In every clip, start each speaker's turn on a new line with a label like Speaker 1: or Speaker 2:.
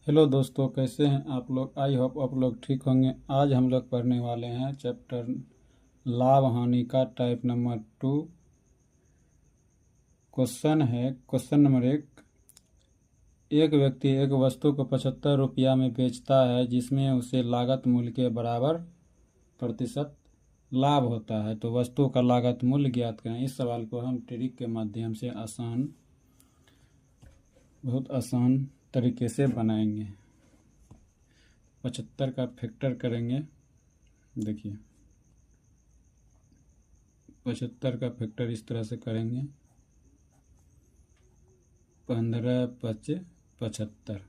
Speaker 1: Hello दोस्तों, कैसे हैं आप लोग। आई होप आप लोग ठीक होंगे। आज हम लोग पढ़ने वाले हैं चैप्टर लाभ हानि का टाइप नंबर 2। क्वेश्चन है क्वेश्चन नंबर 1। एक व्यक्ति एक वस्तु को 75 रुपया में बेचता है जिसमें उसे लागत मूल्य के बराबर प्रतिशत लाभ होता है, तो वस्तु का लागत मूल्य ज्ञात करें। इस सवाल को हम ट्रिक के माध्यम से बहुत आसान तरीके से बनाएंगे। 75 का फैक्टर करेंगे। देखिए 75 का फैक्टर इस तरह से करेंगे, 15 5 75।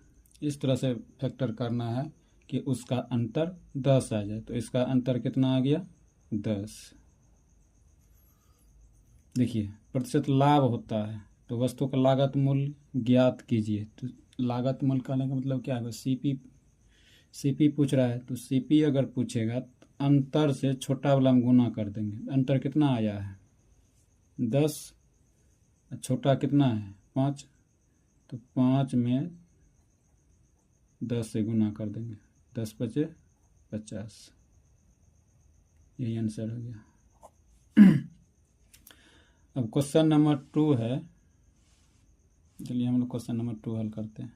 Speaker 1: इस तरह से फैक्टर करना है कि उसका अंतर 10 आ जाए। तो इसका अंतर कितना आ गया? 10। देखिए प्रतिशत लाभ होता है तो वस्तु का लागत मूल्य ज्ञात कीजिए। तो लागत मूल्य कहने का मतलब क्या है? सीपी पूछ रहा है, तो सीपी अगर पूछेगा तो अंतर से छोटा वाला हम गुना कर देंगे। अंतर कितना आया है? 10। छोटा कितना है? 5। तो 5 में 10 से गुना कर देंगे। 10 5 50। यही आंसर हो गया। अब क्वेश्चन नंबर 2 है। चलिए हम लोग क्वेश्चन नंबर 2 हल करते हैं।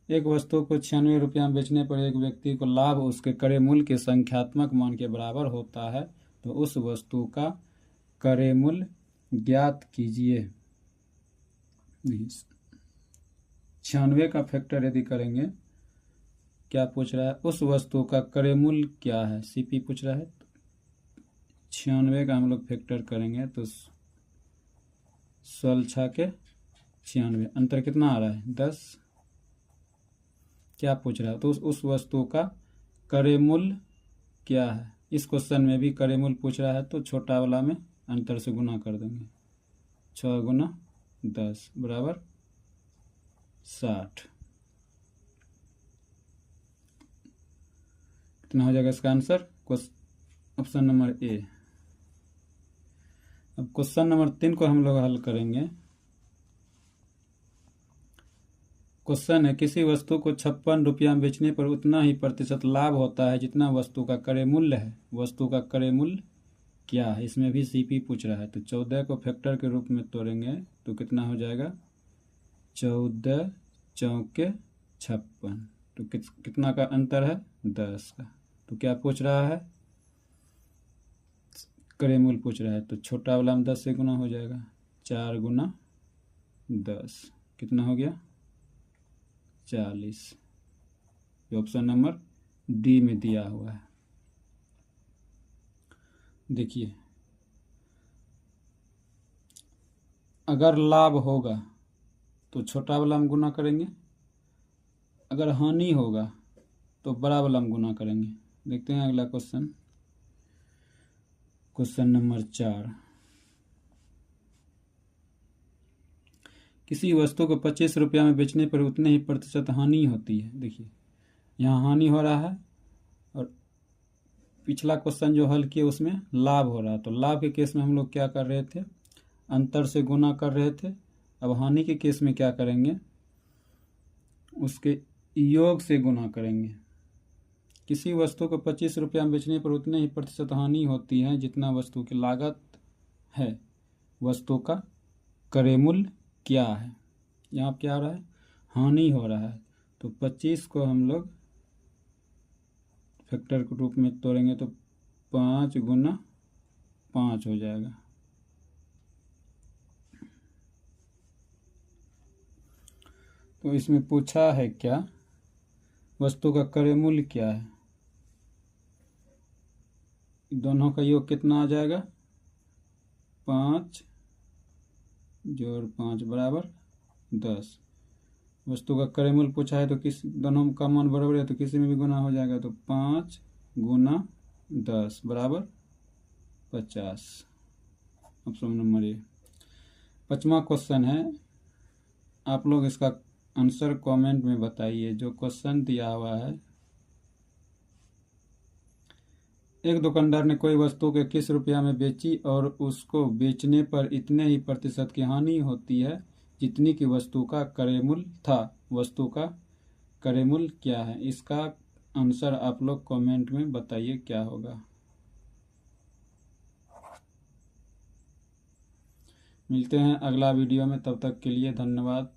Speaker 1: एक वस्तु को 96 रुपया में बेचने पर एक व्यक्ति को लाभ उसके क्रय मूल्य के संख्यात्मक मान के बराबर होता है, तो उस वस्तु का क्रय मूल्य ज्ञात कीजिए। 96 का फैक्टर यदि करेंगे, क्या पूछ रहा है? उस वस्तु का क्रय मूल्य क्या है? सीपी पूछ रहा है। 96 का हम लोग फैक्टर करेंगे तो 16 6 के 96। अंतर कितना आ रहा है? 10। क्या पूछ रहा है? तो उस वस्तु का क्रय मूल्य क्या है? इस क्वेश्चन में भी क्रय मूल्य पूछ रहा है, तो छोटा वाला में अंतर से गुना कर देंगे। 6 गुना 10 बराबर 60। कितना हो जाएगा इसका आंसर? ऑप्शन नंबर ए। अब क्वेश्चन नंबर 3 को हम लोग हल करेंगे। क्वेश्चन है, किसी वस्तु को 56 रुपया में बेचने पर उतना ही प्रतिशत लाभ होता है जितना वस्तु का क्रय मूल्य है। वस्तु का क्रय मूल्य क्या है? इसमें भी सीपी पूछ रहा है। तो 14 को फैक्टर के रूप में तोड़ेंगे तो कितना हो जाएगा? 14 चौके 56। तो कितना का अंतर है? 10 का। तो क्या पूछ रहा है? क्रय मूल्य पूछ रहा है। तो छोटा वाला में 10 से गुना हो जाएगा। 4 गुना 10 कितना हो गया? 40। ये ऑप्शन नंबर डी में दिया हुआ है। देखिए अगर लाभ होगा तो छोटा वाला हम गुना करेंगे, अगर हानि होगा तो बड़ा वाला हम गुना करेंगे। देखते हैं अगला क्वेश्चन। Question number 4। किसी वस्तु को 25 रुपया में बेचने पर उतने ही प्रतिशत हानि होती है। देखिए यहाँ हानि हो रहा है और पिछला क्वेश्चन जो हल किए उसमें लाभ हो रहा है। तो लाभ के केस में हम लोग क्या कर रहे थे? अंतर से गुना कर रहे थे। अब हानि के केस में क्या करेंगे? उसके योग से गुना करेंगे। किसी वस्तु को 25 रुपया में बेचने पर उतने ही प्रतिशत हानि होती है जितना वस्तु की लागत है। वस्तु का क्रय मूल्य क्या है? यहाँ क्या हो रहा है? हानि हो रहा है। तो 25 को हम लोग फैक्टर के रूप में तोड़ेंगे तो 5 गुना 5 हो जाएगा। तो इसमें पूछा है क्या? वस्तु का क्रय मूल्य क्या है? दोनों का योग कितना आ जाएगा? 5 जोड़ 5 बराबर 10। वस्तु का क्रय मूल्य पूछा है तो दोनों का मान बराबर है, तो किसी में भी गुना हो जाएगा। तो 5 गुना 10 बराबर 50। Option number A. 5वां क्वेश्चन है। आप लोग इसका आंसर कमेंट में बताइए। जो क्वेश्चन दिया हुआ है, एक दुकानदार ने कोई वस्तु के 21 रुपया में बेची और उसको बेचने पर इतने ही प्रतिशत की हानि होती है जितनी की वस्तु का क्रय मूल्य था। वस्तु का क्रय मूल्य क्या है? इसका आंसर आप लोग कमेंट में बताइए क्या होगा। मिलते हैं अगला वीडियो में, तब तक के लिए धन्यवाद।